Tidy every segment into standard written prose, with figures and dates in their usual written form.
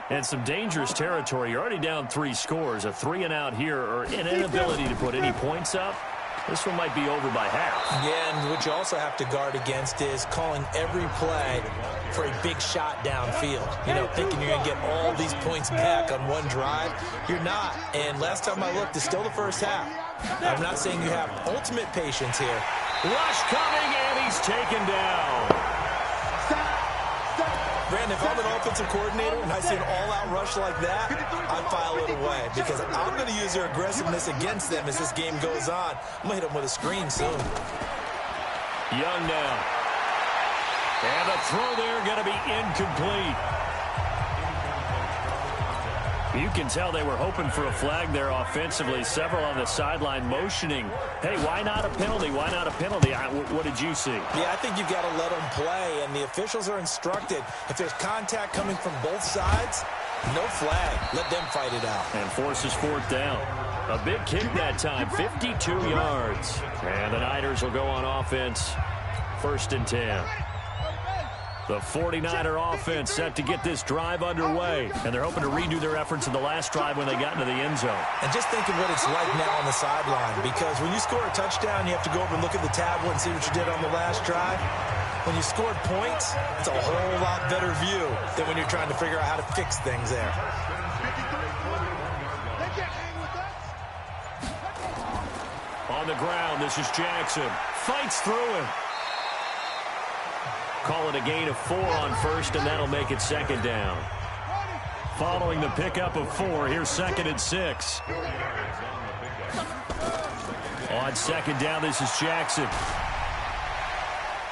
And some dangerous territory. You're already down 3 scores. A 3-and-out here, or an inability to put any points up. This one might be over by half. Yeah, and what you also have to guard against is calling every play for a big shot downfield. You know, thinking you're going to get all these points back on one drive. You're not. And last time I looked, it's still the first half. I'm not saying you have ultimate patience here. Rush coming, and he's taken down. Brandon, if I'm an offensive coordinator and I see an all-out rush like that, I'd file it away because I'm going to use their aggressiveness against them as this game goes on. I'm going to hit them with a screen soon. Young now. And the throw there going to be incomplete. You can tell they were hoping for a flag there offensively. Several on the sideline motioning. Hey, why not a penalty? Why not a penalty? What did you see? Yeah, I think you've got to let them play, and the officials are instructed. If there's contact coming from both sides, no flag. Let them fight it out. And forces 4th down. A big kick that time, 52 yards. And the Niners will go on offense, 1st and 10. The 49er offense set to get this drive underway. And they're hoping to redo their efforts in the last drive when they got into the end zone. And just think of what it's like now on the sideline. Because when you score a touchdown, you have to go over and look at the tablet and see what you did on the last drive. When you scored points, it's a whole lot better view than when you're trying to figure out how to fix things there. On the ground, this is Jackson. Fights through him. Call it a gain of 4 on 1st, and that'll make it 2nd down. Following the pickup of 4, here's 2nd and 6. On 2nd down, this is Jackson.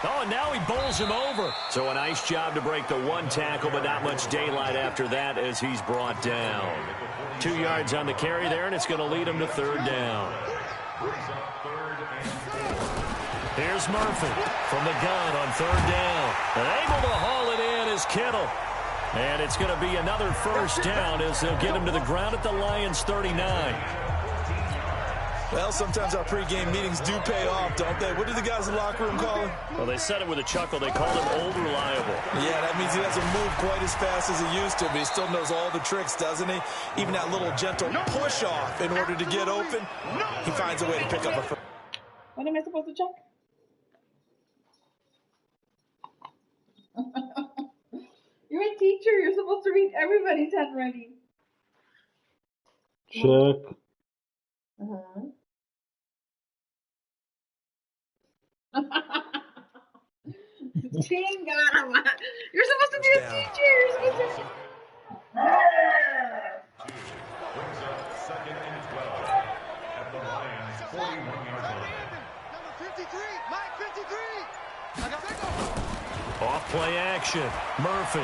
Oh, and now he bowls him over. So a nice job to break the 1 tackle, but not much daylight after that as he's brought down. 2 yards on the carry there, and it's going to lead him to 3rd down. Here's Murphy from the gun on 3rd down. And able to haul it in is Kittle. And it's going to be another 1st down as they'll get him to the ground at the Lions' 39. Well, sometimes our pregame meetings do pay off, don't they? What do the guys in the locker room call him? Well, they said it with a chuckle. They called him Old Reliable. Yeah, that means he doesn't move quite as fast as he used to, but he still knows all the tricks, doesn't he? Even that little gentle push-off in order to get open, he finds a way to pick up a first. What am I supposed to check? You're a teacher. You're supposed to read everybody's handwriting. Check. You're supposed to be a teacher. You're supposed to... Brings up 2nd and 12 at the Lions' 41-yard line. Number 53, Mike 53. Off play action. Murphy.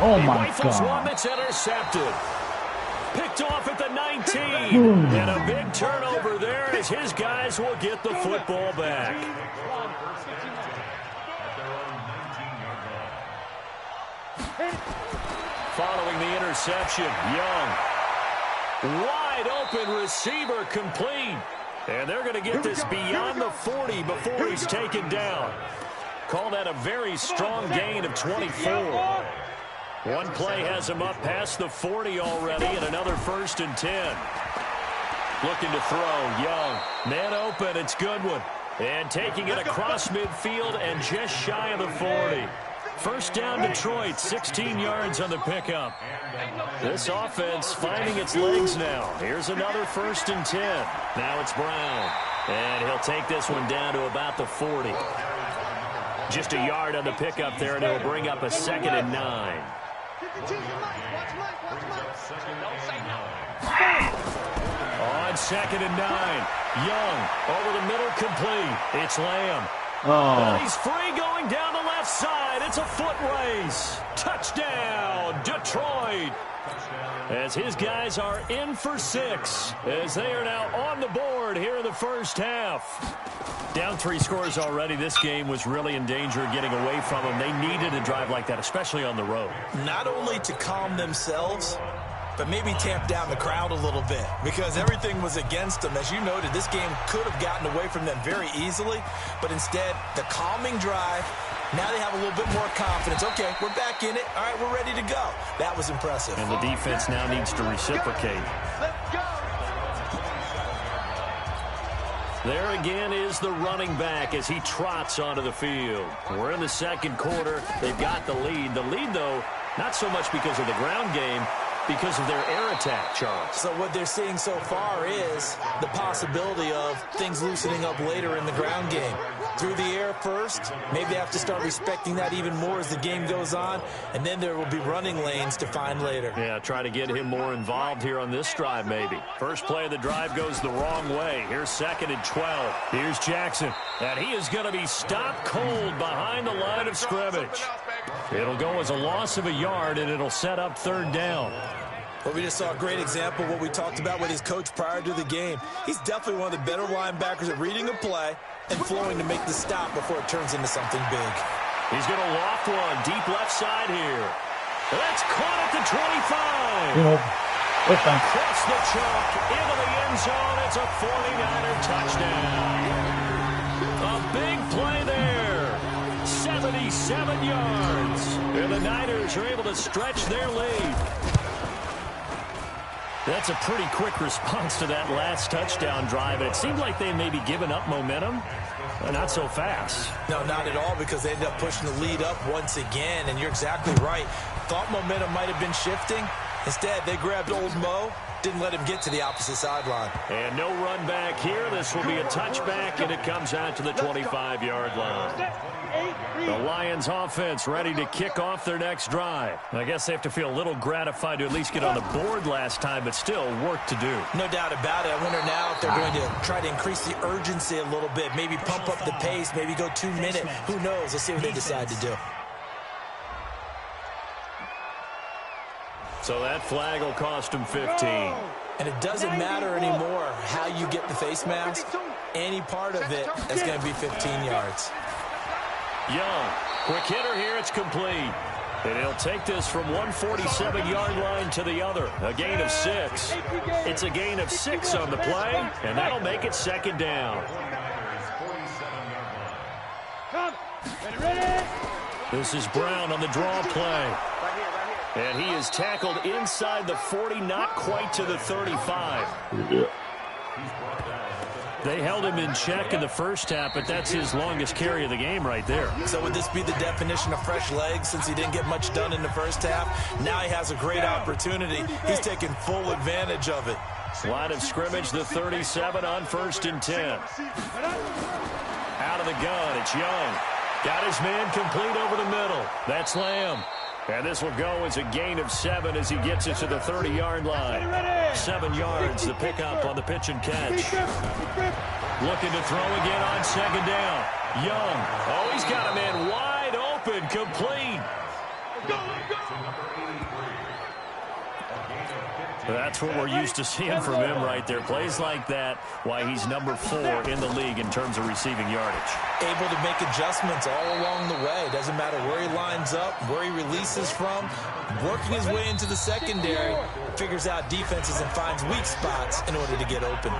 Oh, he my rifles one God. that's intercepted. Picked off at the 19. And a big turnover there as his guys will get the football back. Following the interception, Young. Wide open receiver complete. And they're going to get this beyond the 40 before he's taken down. Call that a very strong gain of 24. One play has him up past the 40 already, and another 1st and 10. Looking to throw, Young. Man open, it's Goodwin. And taking it across midfield and just shy of the 40. 1st down Detroit, 16 yards on the pickup. This offense finding its legs now. Here's another 1st and 10. Now it's Brown. And he'll take this one down to about the 40. Just a yard on the pickup there, and it'll bring up a 2nd and 9. On 2nd and 9, Young over the middle, complete. It's Lamb. And he's free going down the left side. It's a foot race. Touchdown, Detroit. As his guys are in for 6, as they are now on the board here in the 1st half. Down 3 scores already. This game was really in danger of getting away from them. They needed a drive like that, especially on the road. Not only to calm themselves, but maybe tamp down the crowd a little bit because everything was against them. As you noted, this game could have gotten away from them very easily, but instead, the calming drive Now they have a little bit more confidence. Okay, we're back in it. All right, we're ready to go. That was impressive. And the defense now needs to reciprocate. Let's go. There again is the running back as he trots onto the field. We're in the second quarter. They've got the lead. The lead, though, not so much because of the ground game, because of their air attack, Charles. So what they're seeing so far is the possibility of things loosening up later in the ground game. Through the air first, maybe they have to start respecting that even more as the game goes on, and then there will be running lanes to find later. Yeah, try to get him more involved here on this drive maybe. First play of the drive goes the wrong way. Here's 2nd and 12. Here's Jackson, and he is going to be stopped cold behind the line of scrimmage. It'll go as a loss of a yard, and it'll set up 3rd down. Well, we just saw a great example of what we talked about with his coach prior to the game. He's definitely one of the better linebackers at reading a play and flowing to make the stop before it turns into something big. He's going to loft one deep left side here. That's caught at the 25. Across the chalk into the end zone. It's a 49er touchdown. A big play there. 77 yards. And the Niners are able to stretch their lead. That's a pretty quick response to that last touchdown drive. And it seemed like they may be giving up momentum. Not so fast. No, not at all, because they ended up pushing the lead up once again. And you're exactly right. Thought momentum might have been shifting. Instead, they grabbed old Mo, didn't let him get to the opposite sideline. And no run back here. This will be a touchback, and it comes out to the 25-yard line. The Lions offense ready to kick off their next drive. I guess they have to feel a little gratified to at least get on the board last time, but still work to do. No doubt about it. I wonder now if they're going to try to increase the urgency a little bit, maybe pump up the pace, maybe go 2 minute. Who knows? Let's see what they decide to do. So that flag will cost him 15. And it doesn't matter anymore how you get the face mask. Any part of it is going to be 15 yards. Young, quick hitter here, it's complete. And he'll take this from 147-yard line to the other. A gain of 6. It's a gain of 6 on the play, and that'll make it 2nd down. This is Brown on the draw play. And he is tackled inside the 40, not quite to the 35. They held him in check in the first half, but that's his longest carry of the game right there. So would this be the definition of fresh legs since he didn't get much done in the first half? Now he has a great opportunity. He's taking full advantage of it. Line of scrimmage, the 37 on 1st and 10. Out of the gun, it's Young. Got his man complete over the middle. That's Lamb. And this will go as a gain of 7 as he gets it to the 30-yard line. 7 yards, the pickup on the pitch and catch. Looking to throw again on 2nd down. Young. Oh, he's got a man wide open, complete. That's what we're used to seeing from him right there. Plays like that, why he's number 4 in the league in terms of receiving yardage. Able to make adjustments all along the way. Doesn't matter where he lines up, where he releases from. Working his way into the secondary, figures out defenses and finds weak spots in order to get open.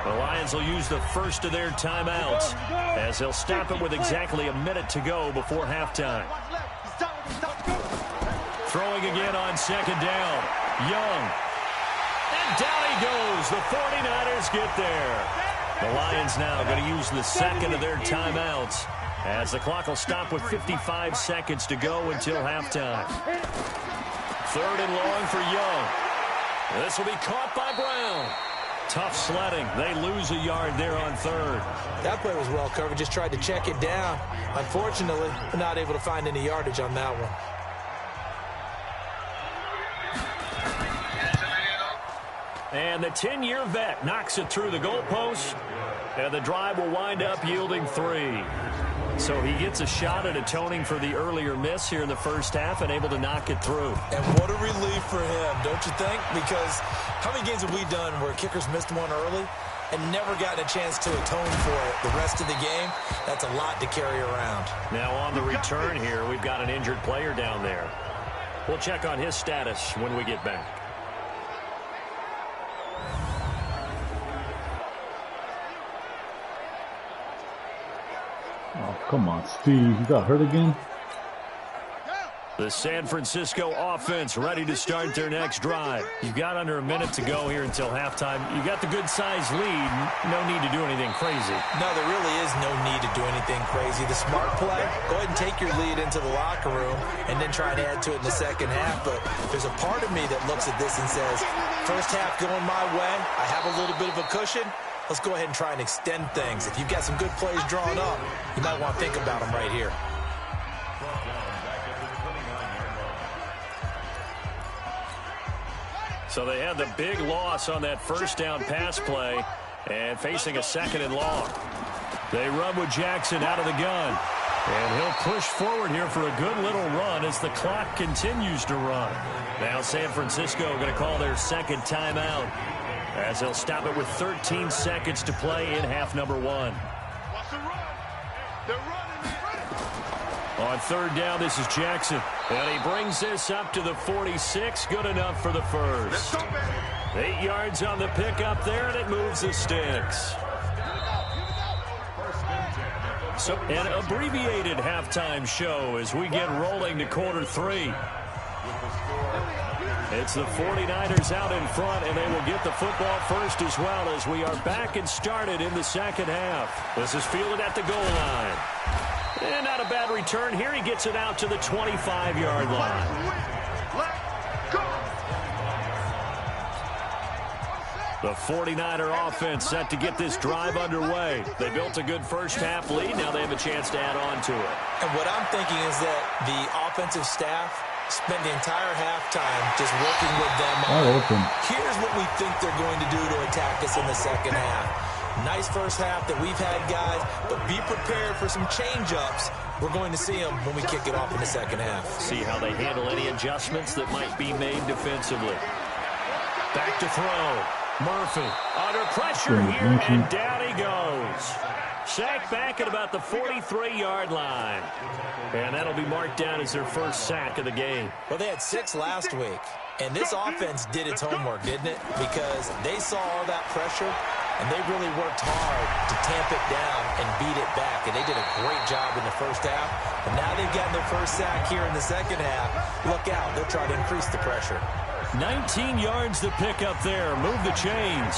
The Lions will use the first of their timeouts as they'll stop it with exactly a minute to go before halftime. Throwing again on 2nd down. Young. And down he goes. The 49ers get there. The Lions now going to use the second of their timeouts as the clock will stop with 55 seconds to go until halftime. 3rd and long for Young. This will be caught by Brown. Tough sledding. They lose a yard there on 3rd. That play was well covered. Just tried to check it down. Unfortunately, we're not able to find any yardage on that one. And the 10-year vet knocks it through the goalpost. And the drive will wind up yielding 3. So he gets a shot at atoning for the earlier miss here in the first half and able to knock it through. And what a relief for him, don't you think? Because how many games have we done where kickers missed one early and never gotten a chance to atone for it the rest of the game? That's a lot to carry around. Now on the return here, we've got an injured player down there. We'll check on his status when we get back. Oh, come on, Steve. You got hurt again? The San Francisco offense ready to start their next drive. You've got under a minute to go here until halftime. You've got the good-sized lead. No need to do anything crazy. No, there really is no need to do anything crazy. The smart play, go ahead and take your lead into the locker room and then try and add to it in the second half. But there's a part of me that looks at this and says, first half going my way, I have a little bit of a cushion. Let's go ahead and try and extend things. If you've got some good plays drawn up, you might want to think about them right here. So they had the big loss on that first down pass play and facing a second and long. They run with Jackson out of the gun. And he'll push forward here for a good little run as the clock continues to run. Now San Francisco going to call their second timeout as they'll stop it with 13 seconds to play in half number one. Watch the run. They're running. On third down, this is Jackson. And he brings this up to the 46. Good enough for the first. 8 yards on the pickup there, and it moves the sticks. So an abbreviated halftime show as we get rolling to quarter three. It's the 49ers out in front, and they will get the football first as well as we are back and started in the second half. This is fielded at the goal line. And not a bad return here. He gets it out to the 25-yard line. The 49er offense set to get this drive underway. They built a good first half lead. Now they have a chance to add on to it. And what I'm thinking is that the offensive staff spent the entire halftime just working with them on, here's what we think they're going to do to attack us in the second half. Nice first half that we've had, guys, but be prepared for some change-ups. We're going to see them when we kick it off in the second half. See how they handle any adjustments that might be made defensively. Back to throw. Murphy under pressure here, and down he goes. Sacked back at about the 43-yard line. And that'll be marked down as their first sack of the game. Well, they had 6 last week. And this offense did its homework, didn't it? Because they saw all that pressure, and they really worked hard to tamp it down and beat it back. And they did a great job in the first half. And now they've gotten their first sack here in the second half. Look out. They'll try to increase the pressure. 19 yards to pick up there. Move the chains.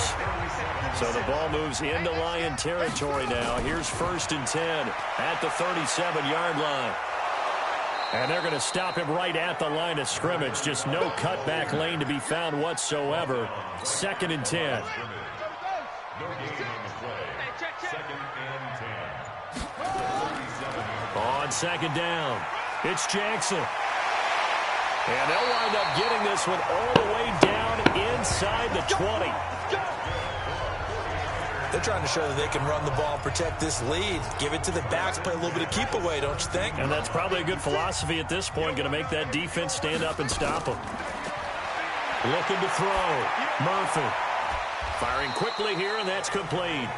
So the ball moves into Lion territory now. Here's 1st and 10 at the 37-yard line. And they're going to stop him right at the line of scrimmage. Just no cutback lane to be found whatsoever. 2nd and 10. On 2nd down, it's Jackson. And they'll wind up getting this one all the way down inside the 20. They're trying to show that they can run the ball and protect this lead. Give it to the backs, play a little bit of keep away, don't you think? And that's probably a good philosophy at this point. Going to make that defense stand up and stop them. Looking to throw. Murphy. Firing quickly here, and that's complete.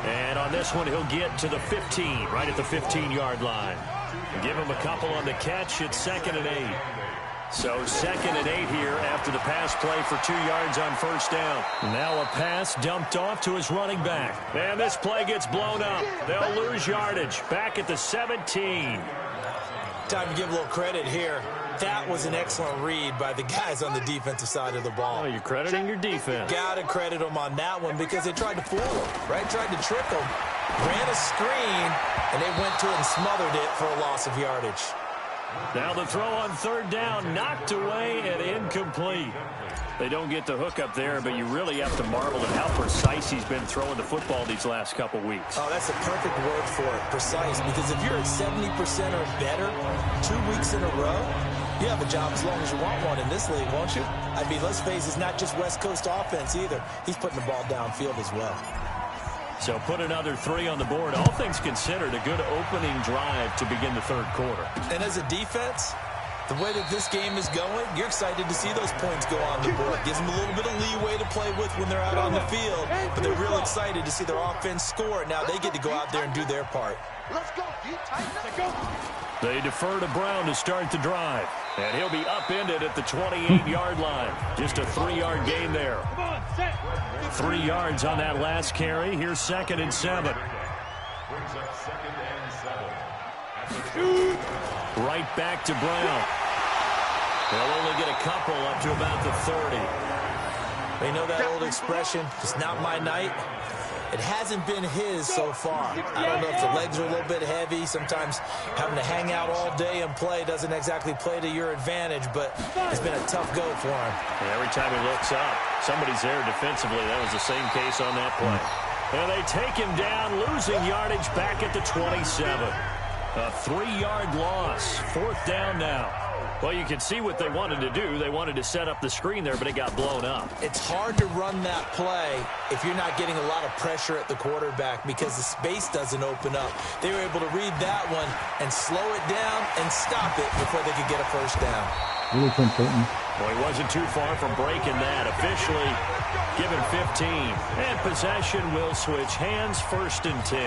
And on this one, he'll get to the 15, right at the 15-yard line. Give him a couple on the catch. It's 2nd and 8. So 2nd and 8 here after the pass play for 2 yards on first down. Now a pass dumped off to his running back. And this play gets blown up. They'll lose yardage. Back at the 17. Time to give a little credit here. That was an excellent read by the guys on the defensive side of the ball. Oh, you're crediting your defense. Got to credit them on that one because they tried to fool them, right? Tried to trick them. Ran a screen, and they went to it and smothered it for a loss of yardage. Now the throw on 3rd down, knocked away and incomplete. They don't get the hook up there, but you really have to marvel at how precise he's been throwing the football these last couple weeks. Oh, that's a perfect word for it, precise, because if you're at 70% or better 2 weeks in a row, you have a job as long as you want one in this league, won't you? I mean, let's face it, it's not just West Coast offense either. He's putting the ball downfield as well. So put another 3 on the board. All things considered, a good opening drive to begin the 3rd quarter. And as a defense, the way that this game is going, you're excited to see those points go on the board. Gives them a little bit of leeway to play with when they're out on the field, but they're real excited to see their offense score. Now they get to go out there and do their part. Let's go. Let's go. They defer to Brown to start the drive. And he'll be upended at the 28-yard line. Just a 3-yard gain there. 3 yards on that last carry. Here's 2nd and 7. Brings up 2nd and 7. Right back to Brown. They'll only get a couple up to about the 30. You know that old expression, it's not my night? It hasn't been his so far. I don't know if the legs are a little bit heavy. Sometimes having to hang out all day and play doesn't exactly play to your advantage, but it's been a tough go for him. And every time he looks up, somebody's there defensively. That was the same case on that play. And they take him down, losing yardage back at the 27. A 3-yard loss. 4th down now. Well, you can see what they wanted to do. They wanted to set up the screen there, but it got blown up. It's hard to run that play if you're not getting a lot of pressure at the quarterback because the space doesn't open up. They were able to read that one and slow it down and stop it before they could get a first down. Really important. Well, he wasn't too far from breaking that. Officially given 15. And possession will switch hands, 1st and 10.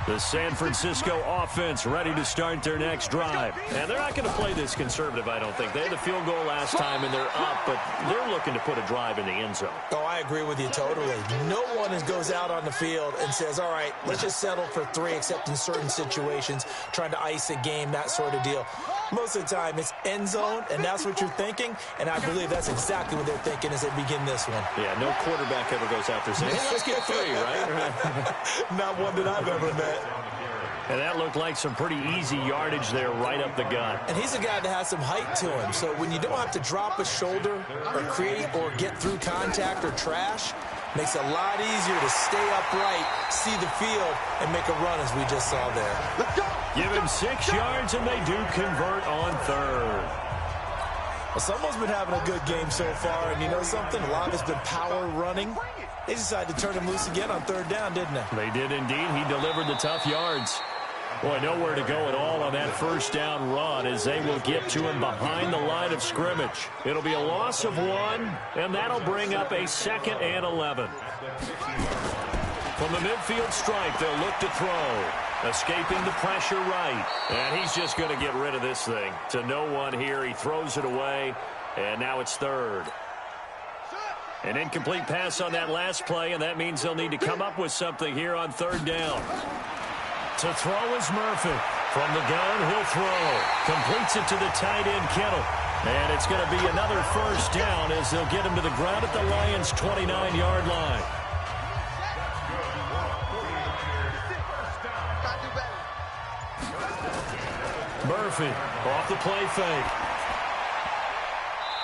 The San Francisco offense ready to start their next drive. And they're not going to play this conservative, I don't think. They had the field goal last time, and they're up, but they're looking to put a drive in the end zone. Oh, I agree with you totally. No one goes out on the field and says, all right, let's just settle for 3, except in certain situations, trying to ice a game, that sort of deal. Most of the time, it's end zone, and that's what you're thinking, and I believe that's exactly what they're thinking as they begin this one. Yeah, no quarterback ever goes out there saying, hey, let's get 3, right? Not one that I've ever met. And that looked like some pretty easy yardage there right up the gut. And he's a guy that has some height to him. So when you don't have to drop a shoulder or create or get through contact or trash, makes it a lot easier to stay upright, see the field, and make a run as we just saw there. Give him 6 yards, and they do convert on 3rd. Well, someone's been having a good game so far, and you know something? A lot of it's been power running. They decided to turn him loose again on 3rd down, didn't they? They did indeed. He delivered the tough yards. Boy, nowhere to go at all on that 1st down run as they will get to him behind the line of scrimmage. It'll be a loss of 1, and that'll bring up a 2nd and 11. From the midfield stripe, they'll look to throw. Escaping the pressure right. And he's just going to get rid of this thing. To no one here. He throws it away, and now it's 3rd. An incomplete pass on that last play, and that means they'll need to come up with something here on 3rd down. To throw is Murphy. From the gun, he'll throw. Completes it to the tight end, Kittle. And it's going to be another 1st down as they'll get him to the ground at the Lions' 29-yard line. Murphy off the play fake.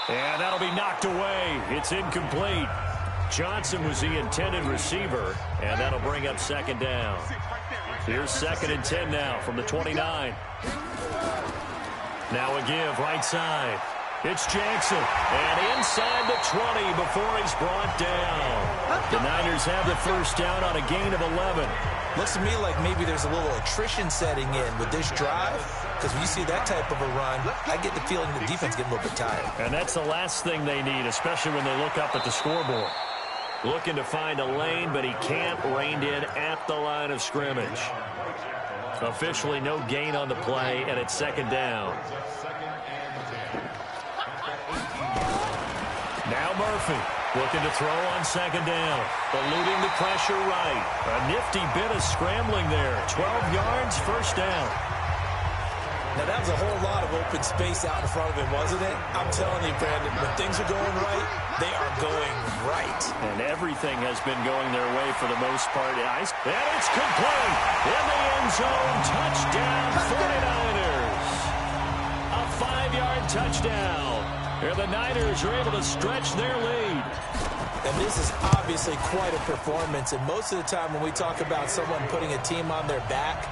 And that'll be knocked away. It's incomplete. Johnson was the intended receiver, and that'll bring up 2nd down. Here's 2nd and 10 now from the 29. Now a give right side. It's Jackson. And inside the 20 before he's brought down. The Niners have the 1st down on a gain of 11. Looks to me like maybe there's a little attrition setting in with this drive. Because when you see that type of a run, I get the feeling the defense getting a little bit tired. And that's the last thing they need, especially when they look up at the scoreboard. Looking to find a lane, but he can't. Reined in at the line of scrimmage. Officially no gain on the play, and it's 2nd down. Now Murphy looking to throw on 2nd down. Eluding the pressure right. A nifty bit of scrambling there. 12 yards, 1st down. Now, that was a whole lot of open space out in front of him, wasn't it? I'm telling you, Brandon, when things are going right, they are going right. And everything has been going their way for the most part. And it's complete. In the end zone, touchdown 49ers. A 5-yard touchdown. Here the Niners are able to stretch their lead. And this is obviously quite a performance. And most of the time when we talk about someone putting a team on their back,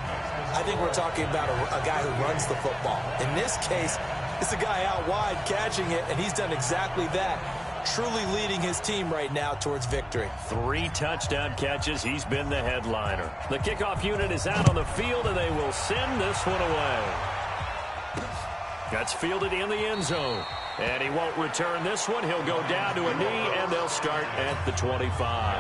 I think we're talking about a guy who runs the football. In this case, it's a guy out wide catching it, and he's done exactly that, truly leading his team right now towards victory. 3 touchdown catches. He's been the headliner. The kickoff unit is out on the field, and they will send this one away. That's fielded in the end zone. And he won't return this one. He'll go down to a knee, and they'll start at the 25.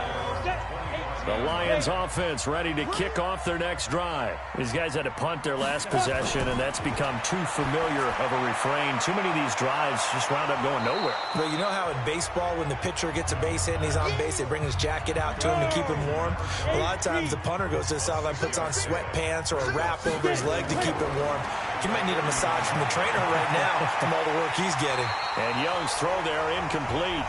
The Lions offense ready to kick off their next drive. These guys had to punt their last possession, and that's become too familiar of a refrain. Too many of these drives just wound up going nowhere. But you know how in baseball, when the pitcher gets a base hit and he's on base, they bring his jacket out to him to keep him warm? A lot of times the punter goes to the sideline, puts on sweatpants or a wrap over his leg to keep him warm. He might need a massage from the trainer right now from all the work he's getting. And Young's throw there incomplete.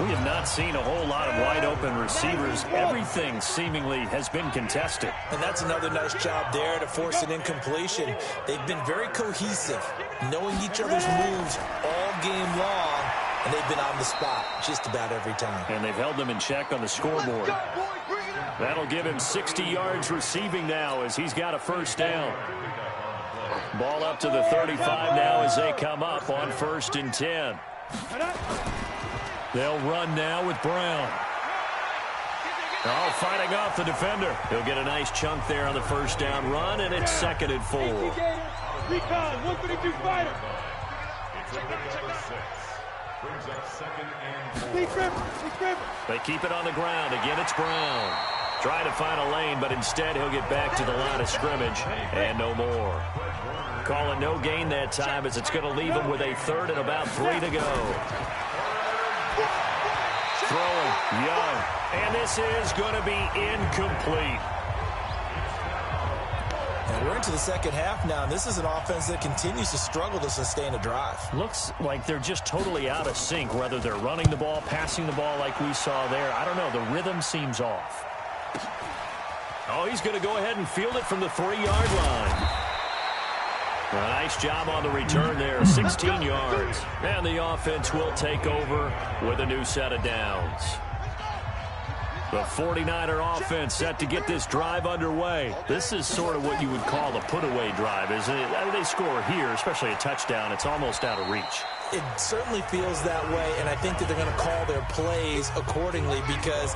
We have not seen a whole lot of wide-open receivers. Everything seemingly has been contested. And that's another nice job there to force an incompletion. They've been very cohesive, knowing each other's moves all game long, and they've been on the spot just about every time. And they've held them in check on the scoreboard. That'll give him 60 yards receiving now as he's got a first down. Ball up to the 35 now as they come up on 1st and 10. They'll run now with Brown. Oh, fighting off the defender. He'll get a nice chunk there on the first down run, and it's 2nd and 4. Recon, 132 fighter. Brings up 2nd and 4. They keep it on the ground. Again, it's Brown. Trying to find a lane, but instead he'll get back to the line of scrimmage and no more. Calling no gain that time as it's going to leave him with a 3rd and about 3 to go. Throwing, Young. And this is going to be incomplete. And we're into the second half now, and this is an offense that continues to struggle to sustain a drive. Looks like they're just totally out of sync, whether they're running the ball, passing the ball like we saw there. I don't know. The rhythm seems off. Oh, he's going to go ahead and field it from the 3-yard line. A nice job on the return there, 16 yards. And the offense will take over with a new set of downs. The 49er offense set to get this drive underway. This is sort of what you would call a put-away drive, isn't it? I mean, they score here, especially a touchdown. It's almost out of reach. It certainly feels that way, and I think that they're going to call their plays accordingly because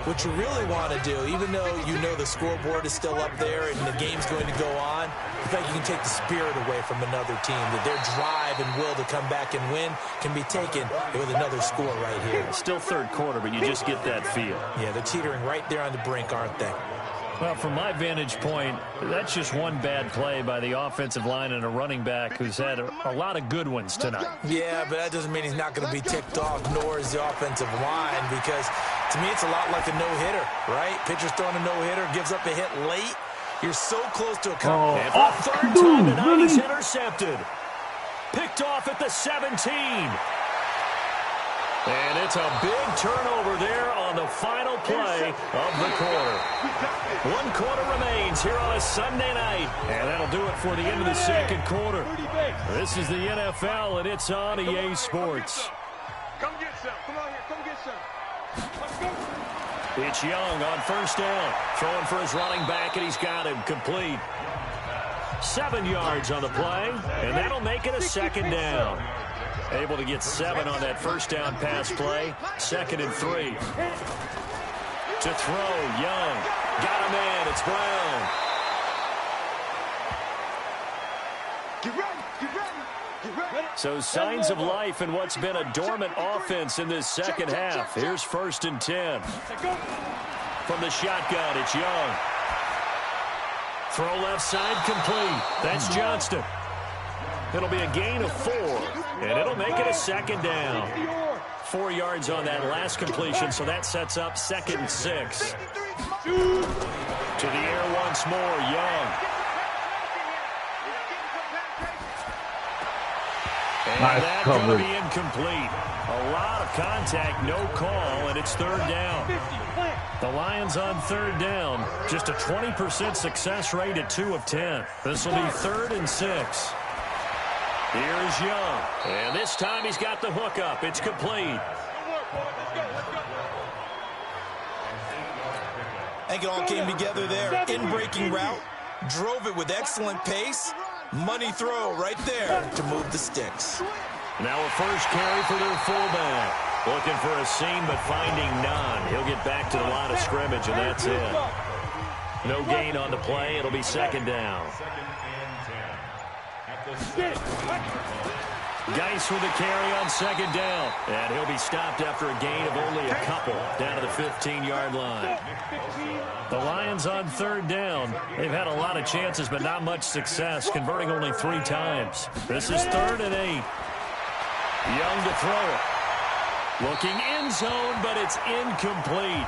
what you really want to do, even though you know the scoreboard is still up there and the game's going to go on, I think you can take the spirit away from another team, that their drive and will to come back and win can be taken with another score right here. Still 3rd quarter, but you just get that feel. Yeah, they're teetering right there on the brink, aren't they? Well, from my vantage point, that's just one bad play by the offensive line and a running back who's had a lot of good ones tonight. Yeah, but that doesn't mean he's not going to be ticked off, nor is the offensive line, because to me it's a lot like a no-hitter, right? Pitcher's throwing a no-hitter, gives up a hit late. You're so close to a comeback. And for the 3rd time tonight, he's intercepted. Picked off at the 17. And it's a big turnover there on the final play of the quarter. 1 quarter remains here on a Sunday night. And that'll do it for the end of the 2nd quarter. This is the NFL, and it's on EA Sports. Come get some. Come on here. Come get some. Let's go. It's Young on 1st down. Throwing for his running back, and he's got him complete. 7 yards on the play, and that'll make it a 2nd down. Able to get 7 on that 1st down pass play. 2nd and 3. To throw, Young. Got him in. It's Brown. Get ready. Get ready. Get ready. So signs of life in what's been a dormant offense in this 2nd half. Here's 1st and 10. From the shotgun, it's Young. Throw left side complete. That's Johnston. It'll be a gain of 4, and it'll make it a 2nd down. 4 yards on that last completion, so that sets up 2nd and 6. To the air once more, Young. And that's going to be incomplete. A lot of contact, no call, and it's 3rd down. The Lions on 3rd down. Just a 20% success rate at 2 of 10. This will be 3rd and 6. Here's Young. And this time he's got the hook up. It's complete. I think it all came together there. In-breaking route. Drove it with excellent pace. Money throw right there to move the sticks. Now a first carry for their fullback. Looking for a seam, but finding none. He'll get back to the line of scrimmage, and that's it. No gain on the play. It'll be 2nd down. Geis with a carry on second down. And he'll be stopped after a gain of only a couple down to the 15-yard line. The Lions on third down. They've had a lot of chances, but not much success, converting only 3 times. This is 3rd and 8. Young to throw it. Looking end zone, but it's incomplete.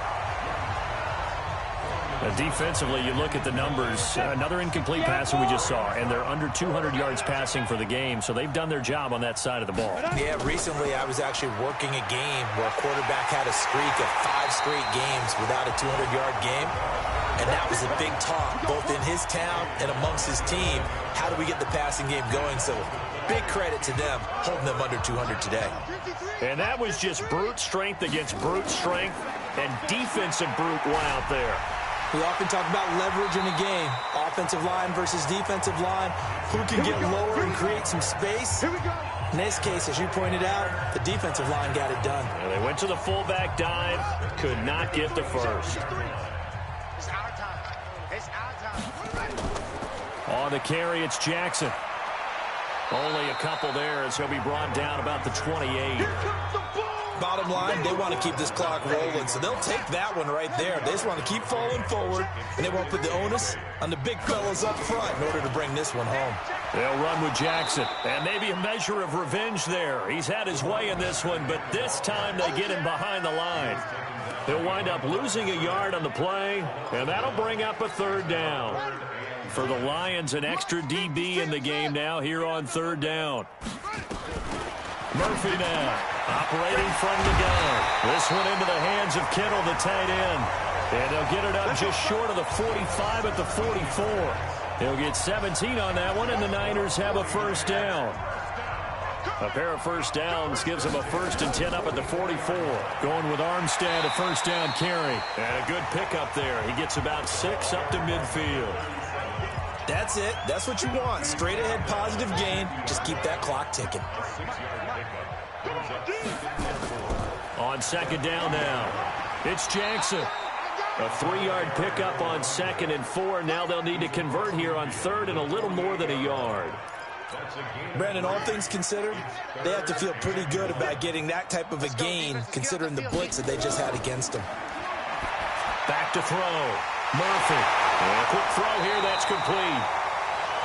Defensively, you look at the numbers. Another incomplete passer we just saw, and they're under 200 yards passing for the game, so they've done their job on that side of the ball. Yeah, recently I was actually working a game where a quarterback had a streak of 5 straight games without a 200-yard game, and that was a big talk, both in his town and amongst his team. How do we get the passing game going? So big credit to them, holding them under 200 today. And that was just brute strength against brute strength, and defensive brute went out there. We often talk about leverage in a game. Offensive line versus defensive line. Who can get lower and create some space? In this case, as you pointed out, the defensive line got it done. And they went to the fullback dive, could not get the first. It's our time. It's our time. On the carry, it's Jackson. Only a couple there as he'll be brought down about the 28. Bottom line, they want to keep this clock rolling, so they'll take that one right there. They just want to keep falling forward, and they won't put the onus on the big fellas up front in order to bring this one home. They'll run with Jackson, and maybe a measure of revenge there. He's had his way in this one, but this time they get him behind the line. He'll wind up losing a yard on the play, and that'll bring up a 3rd down. For the Lions, an extra DB in the game now here on 3rd down. Murphy now, operating from the gun. This one into the hands of Kittle, the tight end. And they'll get it up just short of the 45 at the 44. He'll get 17 on that one, and the Niners have a 1st down. A pair of 1st downs gives them a 1st and 10 up at the 44. Going with Armstead, a 1st down carry. And a good pickup there. He gets about 6 up to midfield. That's it. That's what you want. Straight ahead positive gain. Just keep that clock ticking. On 2nd down now, it's Jackson. A 3-yard pickup on 2nd and 4. Now they'll need to convert here on 3rd and a little more than a yard. Brandon, all things considered, they have to feel pretty good about getting that type of a gain considering the blitz that they just had against them. Back to throw. Murphy. And a quick throw here. That's complete.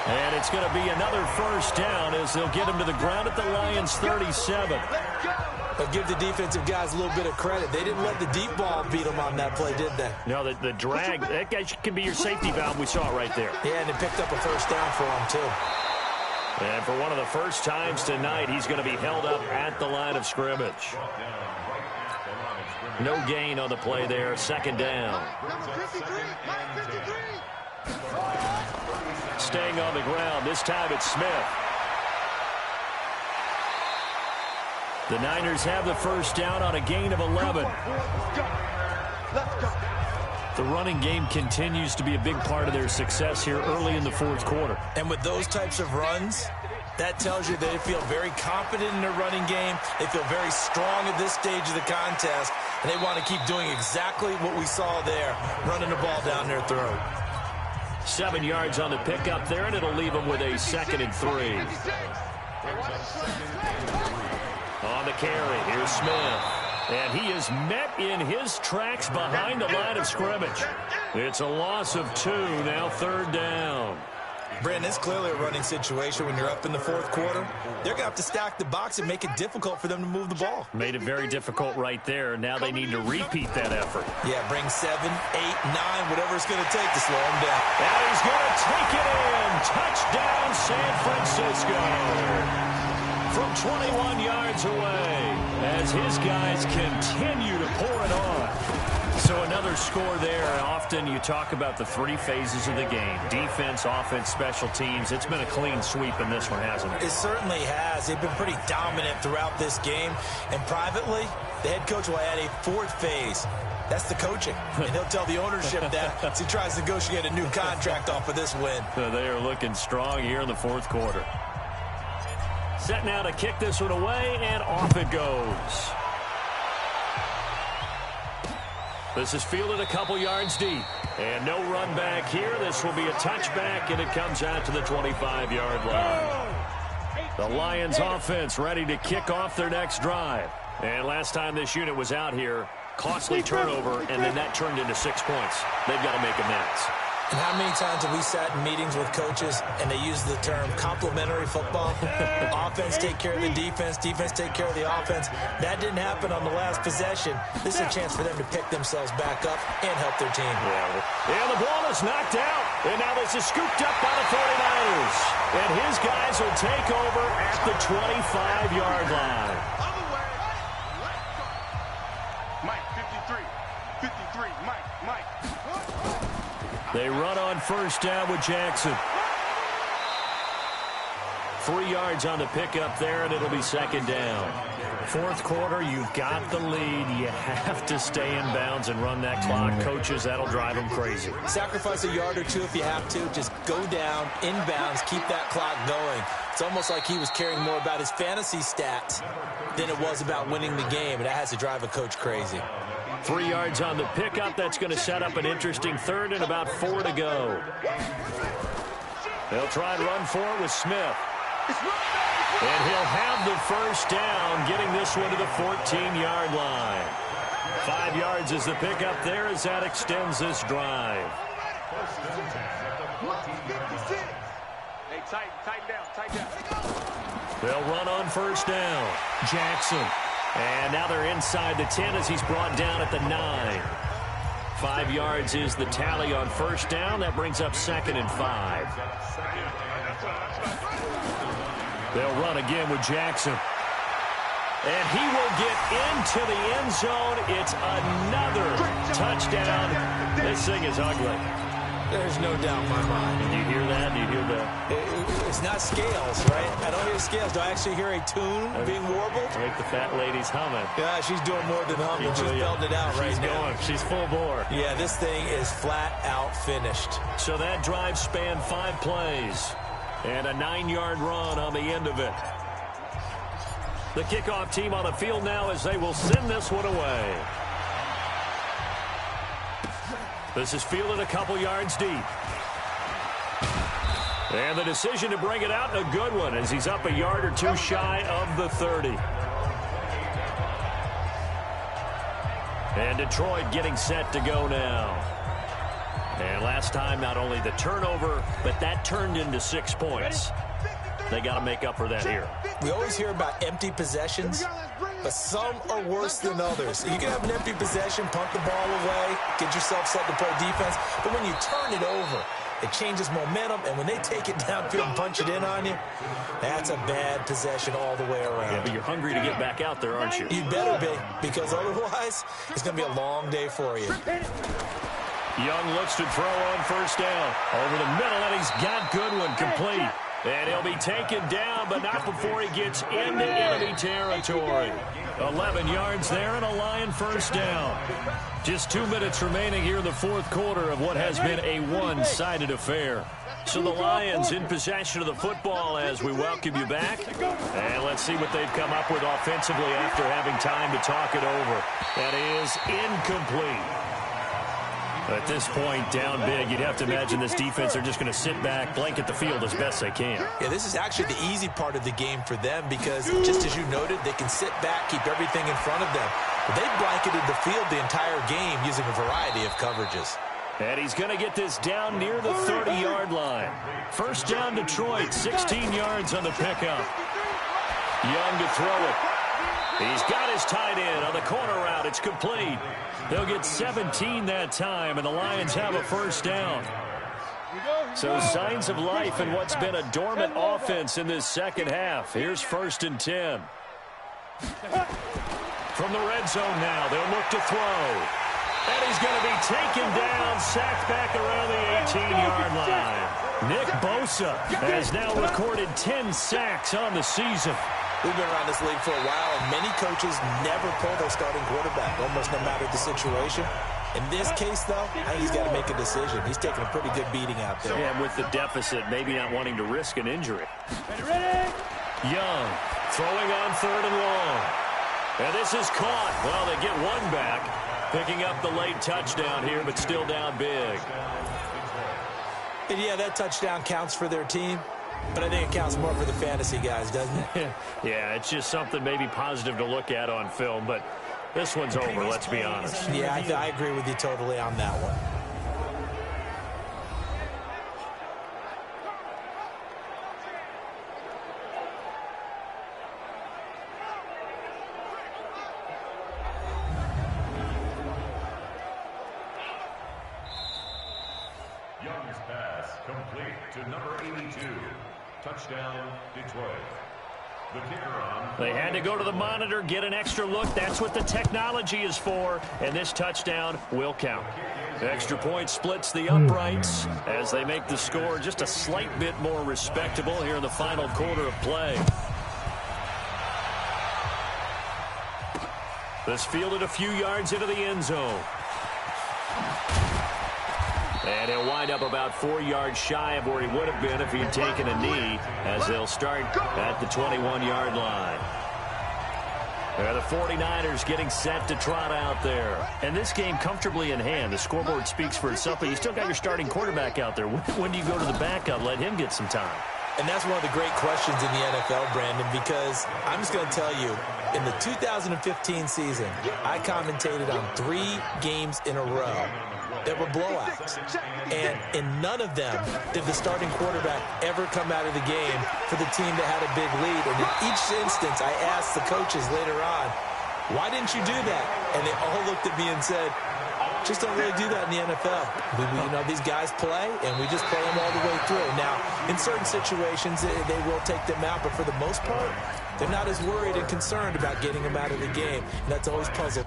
And it's going to be another 1st down as they'll get him to the ground at the Lions' 37. But give the defensive guys a little bit of credit. They didn't let the deep ball beat them on that play, did they? No, the drag, that guy can be your safety valve. We saw it right there. Yeah, and it picked up a 1st down for him, too. And for one of the first times tonight, he's going to be held up at the line of scrimmage. No gain on the play there. 2nd down. Staying on the ground. This time it's Smith. The Niners have the 1st down on a gain of 11. The running game continues to be a big part of their success here early in the 4th quarter. And with those types of runs, that tells you they feel very confident in their running game. They feel very strong at this stage of the contest, and they want to keep doing exactly what we saw there, running the ball down their throat. 7 yards on the pickup there, and it'll leave them with a 2nd and 3. On the carry, here's Smith. And he is met in his tracks behind the line of scrimmage. It's a loss of 2, now 3rd down. Brandon, it's clearly a running situation when you're up in the 4th quarter. They're going to have to stack the box and make it difficult for them to move the ball. Made it very difficult right there. Now they need to repeat that effort. Yeah, bring 7, 8, 9, whatever it's going to take to slow them down. And he's going to take it in. Touchdown, San Francisco. From 21 yards away as his guys continue to pour it on. So another score there. Often you talk about the 3 phases of the game. Defense, offense, special teams. It's been a clean sweep in this one, hasn't it? It certainly has. They've been pretty dominant throughout this game. And privately, the head coach will add a 4th phase. That's the coaching. And he'll tell the ownership that as he tries to negotiate a new contract off of this win. So they are looking strong here in the 4th quarter. Set now to kick this one away, and off it goes. This is fielded a couple yards deep. And no run back here. This will be a touchback, and it comes out to the 25-yard line. The Lions offense ready to kick off their next drive. And last time this unit was out here, costly turnover, and then that turned into 6 points. They've got to make amends. And how many times have we sat in meetings with coaches and they use the term complementary football? Offense take care of the defense, defense take care of the offense. That didn't happen on the last possession. This is a chance for them to pick themselves back up and help their team. And the ball is knocked out. And now this is scooped up by the 49ers. And his guys will take over at the 25-yard line. Mike, 53. 53. Mike. They run on first down with Jackson. 3 yards on the pickup there, and it'll be second down. Fourth quarter, you've got the lead. You have to stay in bounds and run that clock. Coaches, that'll drive them crazy. Sacrifice a yard or two if you have to. Just go down, in bounds, keep that clock going. It's almost like he was caring more about his fantasy stats than it was about winning the game, and that has to drive a coach crazy. 3 yards on the pickup. That's going to set up an interesting third and about 4 to go. They'll try and run for it with Smith. And he'll have the first down, getting this one to the 14-yard line. 5 yards is the pickup there as that extends this drive. Hey, tighten down. They'll run on first down. Jackson. And now they're inside the 10 as he's brought down at the 9. 5 yards is the tally on first down. That brings up 2nd and 5. They'll run again with Jackson. And he will get into the end zone. It's another touchdown. This thing is ugly. There's no doubt in my mind. Did you hear that? Did you hear that? It's not scales, right? I don't hear scales. Do I actually hear a tune being warbled? I think the fat lady's humming. Yeah, she's doing more than humming. She's belting it out right now. She's going. She's full bore. Yeah, this thing is flat out finished. So that drive spanned 5 plays. And a 9-yard run on the end of it. The kickoff team on the field now as they will send this one away. This is fielded a couple yards deep. And the decision to bring it out, a good one, as he's up a yard or two shy of the 30. And Detroit getting set to go now. And last time, not only the turnover, but that turned into 6 points. They got to make up for that here. We always hear about empty possessions, but some are worse than others. You can have an empty possession, punt the ball away, get yourself set to play defense, but when you turn it over, it changes momentum, and when they take it downfield and punch it in on you, that's a bad possession all the way around. Yeah, but you're hungry to get back out there, aren't you? You better be, because otherwise, it's going to be a long day for you. Young looks to throw on first down. Over the middle, and he's got Goodwin complete. And he'll be taken down, but not before he gets into enemy territory. 11 yards there and a Lion first down. Just 2 minutes remaining here in the fourth quarter of what has been a one-sided affair. So the Lions in possession of the football as we welcome you back. And let's see what they've come up with offensively after having time to talk it over. That is incomplete. At this point, down big, you'd have to imagine this defense are just going to sit back, blanket the field as best they can. Yeah, this is actually the easy part of the game for them because, just as you noted, they can sit back, keep everything in front of them. But they blanketed the field the entire game using a variety of coverages. And he's going to get this down near the 30-yard line. First down, Detroit, 16 yards on the pickup. Young to throw it. He's got his tight end on the corner route. It's complete. They'll get 17 that time, and the Lions have a first down. So signs of life in what's been a dormant offense in this second half. Here's 1st and 10. From the red zone now, they'll look to throw. And he's going to be taken down, sacked back around the 18-yard line. Nick Bosa has now recorded 10 sacks on the season. We've been around this league for a while, and many coaches never pull their starting quarterback, almost no matter the situation. In this case, though, I think he's got to make a decision. He's taking a pretty good beating out there. Yeah, with the deficit, maybe not wanting to risk an injury. Young throwing on 3rd and long. And this is caught. Well, they get one back, picking up the late touchdown here, but still down big. And yeah, that touchdown counts for their team. But I think it counts more for the fantasy guys, doesn't it? Yeah, it's just something maybe positive to look at on film, but this one's over, let's be honest. Yeah, I agree with you totally on that one. Young's pass complete to number 82. Touchdown, Detroit. The kicker on. They had to go to the monitor, get an extra look. That's what the technology is for, and this touchdown will count. The extra point splits the uprights as they make the score just a slight bit more respectable here in the final quarter of play. This fielded a few yards into the end zone. And he'll wind up about 4 yards shy of where he would have been if he had taken a knee, as they'll start at the 21-yard line. There are the 49ers getting set to trot out there. And this game comfortably in hand. The scoreboard speaks for itself, but you still got your starting quarterback out there. When do you go to the backup? Let him get some time. And that's one of the great questions in the NFL, Brandon, because I'm just going to tell you, in the 2015 season, I commentated on 3 games in a row that were blowouts. And in none of them did the starting quarterback ever come out of the game for the team that had a big lead. And in each instance, I asked the coaches later on, why didn't you do that? And they all looked at me and said, just don't really do that in the NFL. You know, these guys play, and we just play them all the way through. Now, in certain situations, they will take them out, but for the most part, they're not as worried and concerned about getting them out of the game. And that's always puzzled.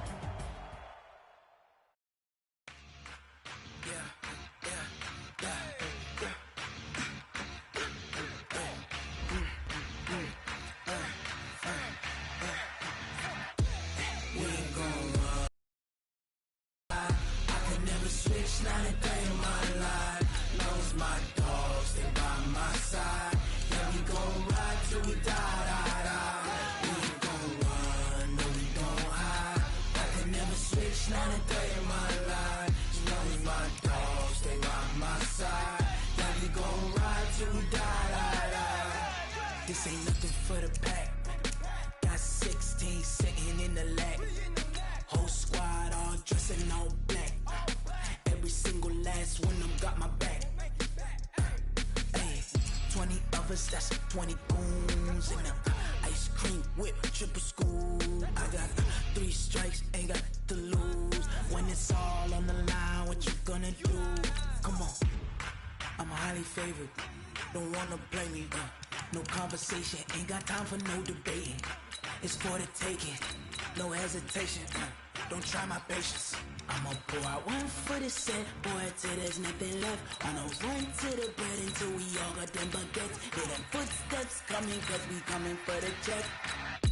This ain't nothing for the pack. Got 16 sitting in the lag. Whole squad all dressing all black. Every single last one of them got my back. Hey, 20 of us, that's 20 goons in them. Ice cream whip, triple scoop. I got 3 strikes, ain't got to lose. When it's all on the line, what you gonna do? Come on, I'm highly favored. Don't wanna play me, no conversation, ain't got time for no debating. It's for the taking, no hesitation. Don't try my patience. I'ma pour out one for the set, boy, till there's nothing left. On a run to the bread until we all got them baguettes. Hear them footsteps coming, cause we coming for the check.